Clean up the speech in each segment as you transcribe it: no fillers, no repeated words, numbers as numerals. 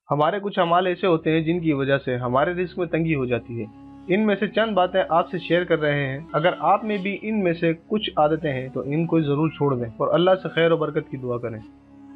हमारे कुछ अमाल ऐसे होते हैं जिनकी वजह से हमारे रिस्क में तंगी हो जाती है। इनमें से चंद बातें आपसे शेयर कर रहे हैं। अगर आप में भी इनमें से कुछ आदतें हैं तो इनको जरूर छोड़ दें और अल्लाह से खैर और बरकत की दुआ करें।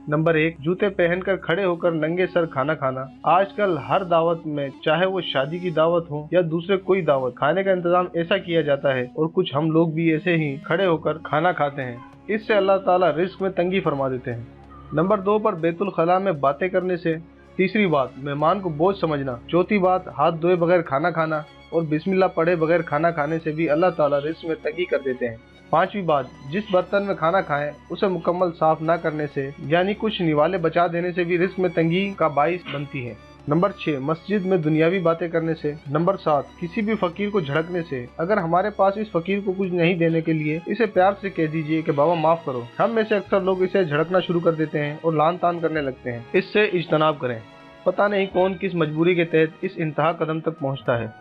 नंबर 1, जूते पहनकर खड़े होकर नंगे सर खाना खाना। आजकल हर दावत में, चाहे वो शादी की दावत हो या दूसरे कोई दावत, खाने का इंतजाम ऐसा किया जाता है और कुछ हम लोग भी ऐसे ही खड़े होकर खाना खाते हैं। इससे अल्लाह ताला रिस्क में तंगी फरमा देते हैं। नंबर 2 पर बैतुल खला में बातें करने से। तीसरी बात, मेहमान को बोझ समझना। चौथी बात, हाथ धोए बगैर खाना खाना और बिस्मिल्लाह पढ़े बगैर खाना खाने से भी अल्लाह ताला रिस्क में तंगी कर देते हैं। पांचवी बात, जिस बर्तन में खाना खाएं उसे मुकम्मल साफ ना करने से, यानी कुछ निवाले बचा देने से भी रिस्क में तंगी का बाइस बनती है। नंबर 6, मस्जिद में दुनियावी बातें करने से। नंबर 7, किसी भी फकीर को झड़कने से। अगर हमारे पास इस फकीर को कुछ नहीं देने के लिए, इसे प्यार से कह दीजिए कि बाबा माफ करो। हम में से अक्सर लोग इसे झड़कना शुरू कर देते हैं और लान तान करने लगते हैं। इससे इज्तनाब करें। पता नहीं कौन किस मजबूरी के तहत इस इंतहा कदम तक पहुँचता है।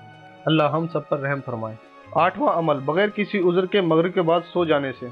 अल्लाह हम सब पर रहम फरमाए। 8वां अमल, बगैर किसी उज़्र के मगरिब के बाद सो जाने से।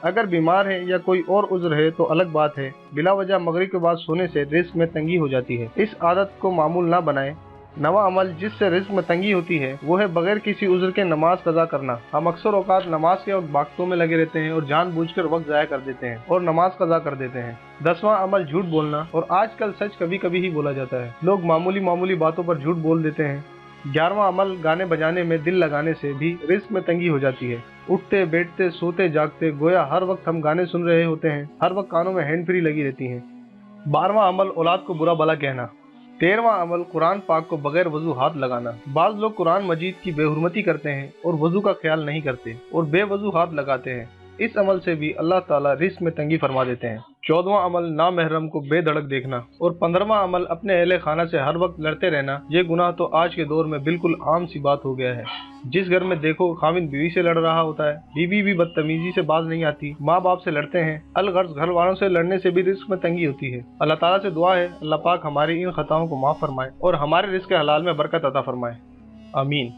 अगर बीमार है या कोई और उज़्र है तो अलग बात है, बिला वजह मगरिब के बाद सोने से रिस्क में तंगी हो जाती है। इस आदत को मामूल ना बनाएं। 9वां अमल जिससे रिस्क में तंगी होती है वो है बगैर किसी उज़्र के नमाज कज़ा करना। हम अक्सर औकात नमाज के वक्त बातों में लगे रहते हैं और जानबूझकर वक्त ज़ाया कर देते हैं और नमाज कज़ा कर देते हैं। 10वां अमल झूठ बोलना, और आजकल सच कभी कभी ही बोला जाता है। लोग मामूली बातों पर झूठ बोल देते हैं। 11वां अमल गाने बजाने में दिल लगाने से भी रिस्क में तंगी हो जाती है। उठते बैठते सोते जागते गोया हर वक्त हम गाने सुन रहे होते हैं, हर वक्त कानों में हैंड फ्री लगी रहती हैं। 12वां अमल औलाद को बुरा भला कहना। 13वां अमल कुरान पाक को बगैर वजू हाथ लगाना। बाज़ लोग कुरान मजीद की बेहुरमती करते हैं और वजू का ख्याल नहीं करते और बेवजू हाथ लगाते हैं। इस अमल से भी अल्लाह ताला रिस्क में तंगी फरमा देते हैं। 14वां अमल नामहरम को बेधड़क देखना। और 15वां अमल अपने अहले खाना से हर वक्त लड़ते रहना। ये गुनाह तो आज के दौर में बिल्कुल आम सी बात हो गया है। जिस घर में देखो खाविंद बीवी से लड़ रहा होता है, बीवी भी बदतमीजी से बाज नहीं आती, माँ बाप से लड़ते हैं, अलगर्ज घर वालों से लड़ने से भी रिस्क में तंगी होती है। अल्लाह ताला से दुआ है अल्लाह पाक हमारी इन खताओं को माफ फरमाए और हमारे रिस्क हलाल में बरकत अता फरमाए। आमीन।